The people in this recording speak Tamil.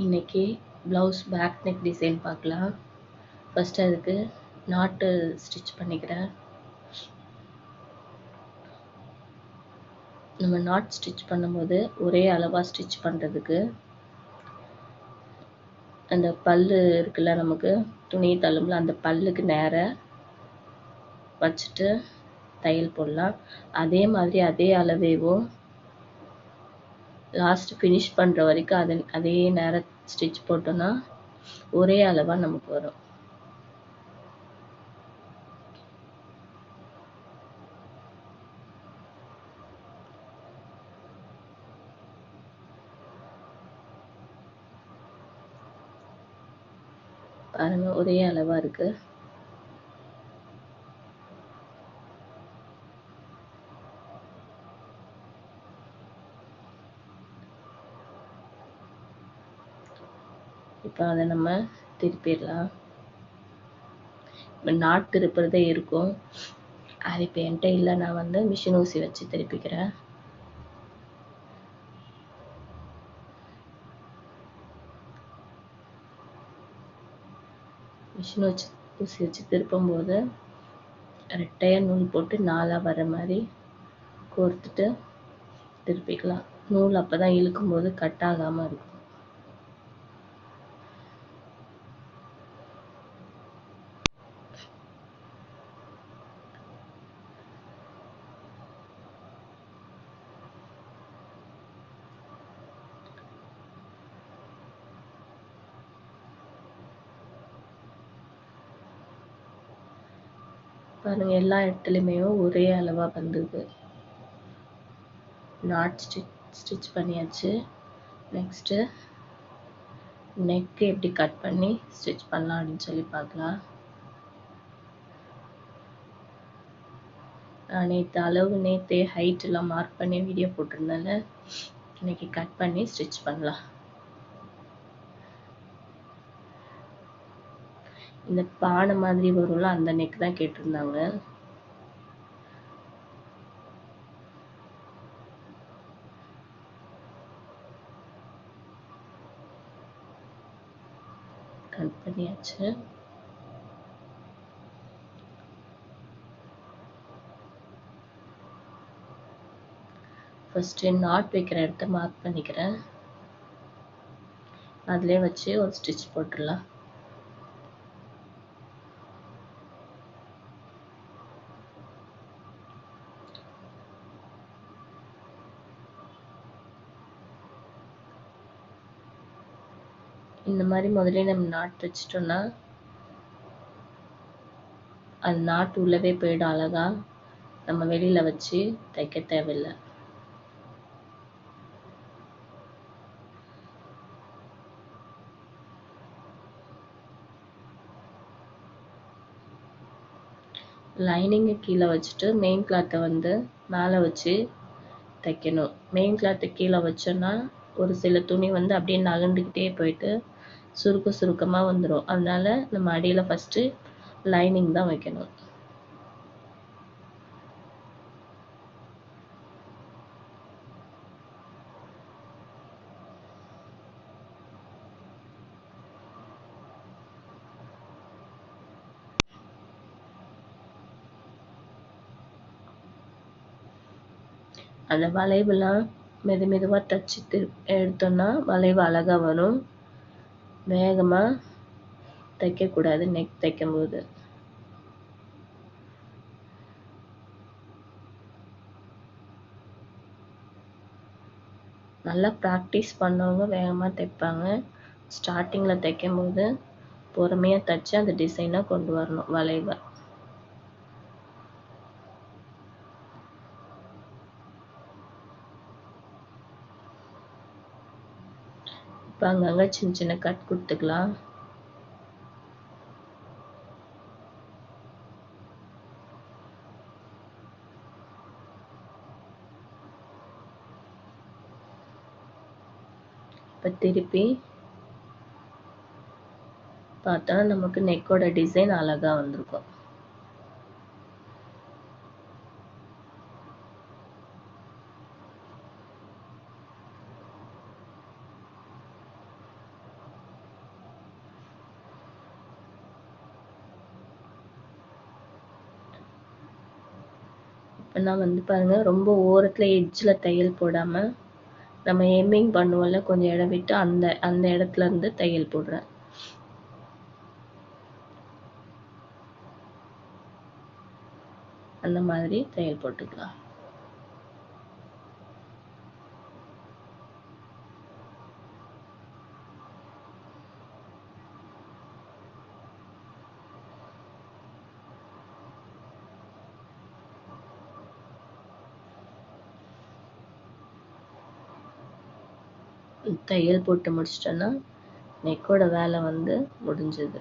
இன்னைக்கு ப்ளவுஸ் பேக் நெக் டிசைன் பார்க்கலாம். ஃபர்ஸ்ட் அதுக்கு நாட்டு ஸ்டிச் பண்ணிக்கிறேன். நம்ம நாட் ஸ்டிச் பண்ணும்போது ஒரே அளவாக ஸ்டிச் பண்ணுறதுக்கு அந்த பல்லு இருக்குல்ல, நமக்கு துணி தள்ளும்ல, அந்த பல்லுக்கு நேராக வச்சுட்டு தையல் போடலாம். அதே மாதிரி அதே அளவேவும் லாஸ்ட் ஃபினிஷ் பண்ணுற வரைக்கும் அதே நேரம் ஸ்டிச் போட்டோன்னா ஒரே அளவாக நமக்கு வரும். பாருங்க, ஒரே அளவாக இருக்கு. இப்போ அதை நம்ம திருப்பிடலாம். நாட் திருப்புறதே இருக்கும், அது இப்போ என்கிட்ட இல்லை. நான் வந்து மிஷின் ஊசி வச்சு திருப்பிக்கிறேன். மிஷின் ஊசி வச்சு திருப்பும்போது ரெட்டையாக நூல் போட்டு 4ஆக வர மாதிரி கோர்த்துட்டு திருப்பிக்கலாம். நூல் அப்போ தான் இழுக்கும்போது கட் ஆகாமல் இருக்கும். பாருங்க, எல்லா இடத்துலையுமே ஒரே அளவாக வந்தது. நாட் ஸ்டிச் பண்ணியாச்சு. நெக்ஸ்ட்டு நெக்கு எப்படி கட் பண்ணி ஸ்டிச் பண்ணலாம் அப்படின்னு சொல்லி பார்க்கலாம். நான் நேற்றே ஹைட் எல்லாம் மார்க் பண்ணி வீடியோ போட்டிருந்தேன்ல, இன்னைக்கு கட் பண்ணி ஸ்டிச் பண்ணலாம். இந்த பானை மாதிரி வரும்ல, அந்த நெக் தான் கேட்டிருந்தாங்க. கட் பண்ணியாச்சு. ஃபர்ஸ்ட் நாட் வைக்கிற இடத்த மார்க் பண்ணிக்கிறேன். அதிலே வச்சு ஒரு ஸ்டிச் போட்டுடலாம். இந்த மாதிரி முதல்ல நம்ம நாட் வச்சிட்டோம்னா அது நாட்டு உள்ளவே போயிடும் அழகா. நம்ம வெளியில வச்சு தைக்க தேவையில்லை. லைனிங்கை கீழே வச்சுட்டு மெயின் கிளாத்தை வந்து மேலே வச்சு தைக்கணும். மெயின் கிளாத்தை கீழே வச்சோன்னா ஒரு சில துணி வந்து அப்படியே நகர்ந்துக்கிட்டே போயிட்டு சுருக்கமாக வந்துடும். அதனால நம்ம அடியில் ஃபஸ்ட்டு லைனிங் தான் வைக்கணும். அந்த வளைவுலாம் மெதுவாக தச்சு எடுத்தோம்னா வளைவு அழகாக வரும். வேகமாக தைக்கக்கூடாது நெக் தைக்கும்போது. நல்லா ப்ராக்டிஸ் பண்ணவங்க வேகமாக தைப்பாங்க. ஸ்டார்டிங்கில் தைக்கும்போது பொறுமையாக தைச்சு அந்த டிசைனை கொண்டு வரணும், வளைவை. இப்போ அங்கங்கே சின்ன கட் கொடுத்துக்கலாம். இப்போ திருப்பி பார்த்தா நமக்கு நெக்கோட டிசைன் அழகா வந்திருக்கும். நான் வந்து பாருங்க ரொம்ப ஓரத்தில் எட்ஜில் தையல் போடாமல் நம்ம எம்மிங் பண்ணுவோம்ல கொஞ்சம் இடம் விட்டு அந்த அந்த இடத்துல இருந்து தையல் போடுறேன். அந்த மாதிரி தையல் போட்டுக்கலாம். தையல் போட்டு முடிச்சிட்டோன்னா நெக்கோட வேலை வந்து முடிஞ்சது.